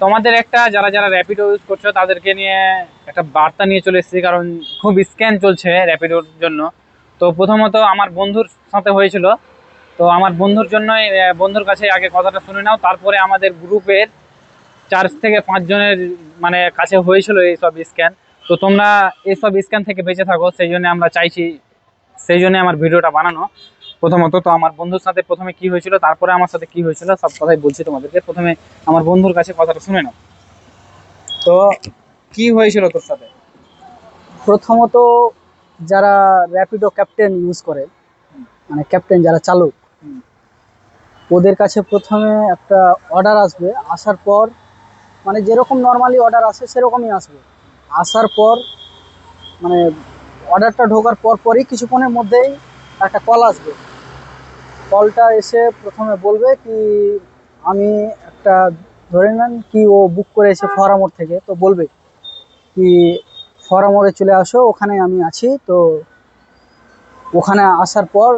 তোমাদের একটা যারা যারা র্যাপিডো ইউজ করছো তাদেরকে নিয়ে একটা বার্তা নিয়ে চলে এসেছি, কারণ খুব স্ক্যাম চলছে র্যাপিডোর জন্য। তো প্রথমত আমার বন্ধুর সাথে হয়েছিল, তো আমার বন্ধুর জন্যই বন্ধুর কাছে আগে কথাটা শুনে নাও, তারপরে আমাদের গ্রুপের 4 থেকে 5 জনের মানে কাছে হয়েছিল এইসব স্ক্যান। তো তোমরা এইসব স্ক্যান থেকে বেঁচে থাকো, সেই জন্য আমরা চাইছি, সেই জন্য আমার ভিডিওটা বানানো। প্রথমত তো আমার বন্ধুর সাথে প্রথমে কি হয়েছিল, তারপরে আমার সাথে কি হয়েছিল, সব কথাই বলছি তোমাদেরকে। প্রথমে আমার বন্ধুর কাছে কথাটা শুনে নাও। তো কি হয়েছিল তোর সাথে? প্রথমত যারা র্যাপিডো ক্যাপ্টেন ইউজ করে, মানে ক্যাপ্টেন যারা চালক, ওদের কাছে প্রথমে একটা অর্ডার আসবে। আসার পর মানে যেরকম নর্মালি অর্ডার আসে সেরকমই আসবে। আসার পর মানে অর্ডারটা ঢোকার পরই কিছুক্ষণের মধ্যেই একটা কল আসবে। কলটা এসে প্রথমে বলবে কি আমি একটা, ধরে নেন কি ও বুক করেছে ফরামোড় থেকে, তো বলবে কি ফরামোড়ে চলে আসো, ওখানে আমি আছি। তো ওখানে আসার পর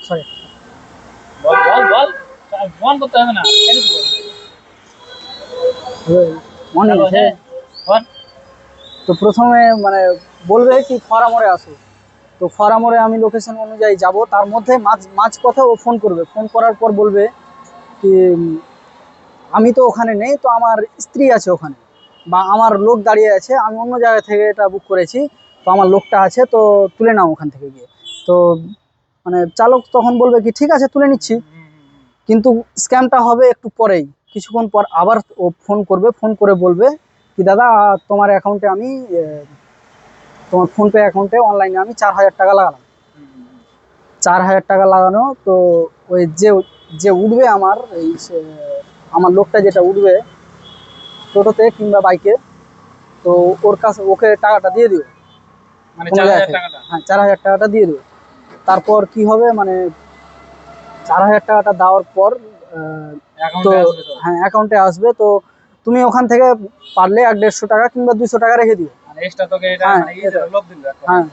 সরি বল বল বল, ফোন করতে হবে না, মনে আছে। তো প্রথমে মানে বলবে কি ফরামোড়ে আসো। তো ফরামোড়ে আমি লোকেশন অনুযায়ী যাব, তার মধ্যে মাঝ পথে ও ফোন করবে। ফোন করার পর বলবে কি আমি তো ওখানে নেই, তো আমার স্ত্রী আছে ওখানে, বা আমার লোক দাঁড়িয়ে আছে, আমি অন্য জায়গা থেকে এটা বুক করেছি, তো আমার লোকটা আছে, তো তুলে নাও ওখান থেকে গিয়ে। তো মানে চালক তখন বলবে কি ঠিক আছে তুলে নিচ্ছি। কিন্তু স্ক্যামটা হবে একটু পরেই, কিছুক্ষণ পর আবার ও ফোন করবে। ফোন করে বলবে কি দাদা তোমার অ্যাকাউন্টে আমি তোমার ফোনপে অ্যাকাউন্টে অনলাইনে আমি 4,000 টাকা লাগালাম। 4,000 টাকা লাগানো, তো ওই যে যে উঠবে আমার এই আমার লোকটা যেটা উঠবে টোটোতে কিংবা বাইকে, তো ওর কাছে ওকে টাকাটা দিয়ে দিও। মানে কোনো জায়গা থেকে, হ্যাঁ 4,000 টাকাটা দিয়ে দিও। তারপর কি হবে মানে 4,000 টাকাটা দেওয়ার পর তো হ্যাঁ অ্যাকাউন্টে আসবে। তো তুমি ওখান থেকে পারলে 150 টাকা কিংবা 200 টাকা রেখে দিও। হ্যাঁ হ্যাঁ,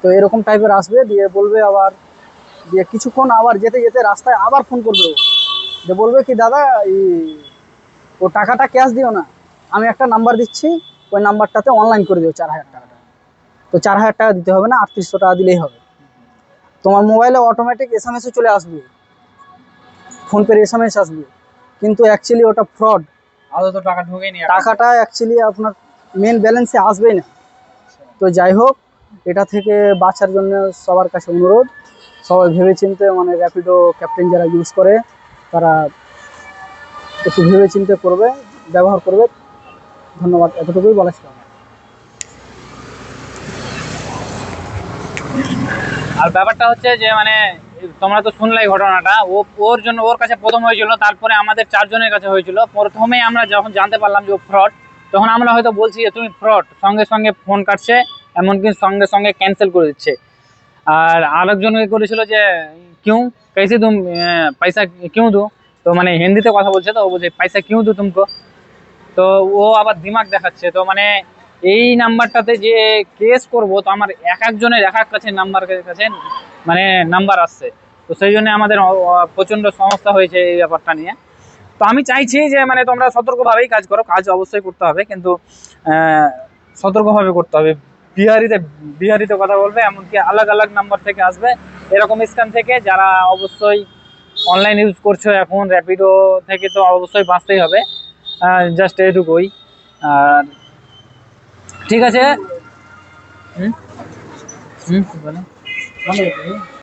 তো এরকম টাইপের আসবে, দিয়ে বলবে আবার, দিয়ে কিছুক্ষণ আবার যেতে যেতে রাস্তায় আবার ফোন করবে ও, যে বলবে কি দাদা ও টাকাটা ক্যাশ দিও না, আমি একটা নাম্বার দিচ্ছি, ওই নাম্বারটাতে অনলাইন করে দিও 4,000 টাকাটা। তো 4,000 টাকা দিতে হবে না, 3800 টাকা দিলেই হবে। তোমার মোবাইলে অটোমেটিক এসএমএসও চলে আসবে, ফোনপের এসএমএস আসবে। কিন্তু অ্যাকচুয়ালি ওটা ফ্রড। আদৌ তো টাকা ঢোকেনি, টাকাটা অ্যাকচুয়ালি আপনার মেন ব্যালেন্সে আসবেই না। তো যাই হোক, এটা থেকে বাঁচার জন্য সবার কাছে অনুরোধ, সবাই ভেবেচিন্তে মানে র্যাপিডো ক্যাপ্টেন যারা ইউজ করে তারা একটু ভেবেচিন্তে করবে, ব্যবহার করবে। ধন্যবাদ, এতটুকুই বলা ছিল। আর ব্যাপারটা হচ্ছে যে মানে তোমরা তো শুনলাই ঘটনাটা, ওর জন্য ওর কাছে প্রথম হয়েছিল, তারপরে আমাদের 4 জনের কাছে হয়েছিল। প্রথমেই আমরা যখন জানতে পারলাম যে ও ফ্রড, তখন আমরা হয়তো বলছি যে তুমি ফ্রড, সঙ্গে সঙ্গে ফোন কাটছে, এমনকি সঙ্গে সঙ্গে ক্যান্সেল করে দিচ্ছে। আর আরেকজনকে করেছিল যে কিউ कैसे तुम পয়সা কিউ দু, তো মানে হিন্দিতে কথা বলছে, তো ও বলছে পয়সা কিউ দু তুমকো। তো ও আবার দিমাগ দেখাচ্ছে। তো মানে এই নাম্বারটাতে যে কেস করব, তো আমার এক একজনের এক এক কাছে কাছে মানে নাম্বার আসছে। তো সেই জন্য আমাদের প্রচন্ড সমস্যা হয়েছে এই ব্যাপারটা নিয়ে। তো আমি চাইছি যে মানে তোমরা সতর্কভাবেই কাজ করো, কাজ অবশ্যই করতে হবে, কিন্তু সতর্কভাবে করতে হবে। বিহারিতে বিহারিতে কথা বলবে, এমনকি আলাদা আলাদা নাম্বার থেকে আসবে এরকম স্ক্যাম থেকে। যারা অবশ্যই অনলাইন ইউজ করছো এখন র্যাপিডো থেকে, তো অবশ্যই বাঁচতেই হবে। জাস্ট এটুকুই। আর ঠিক আছে। হুম হুম বলো।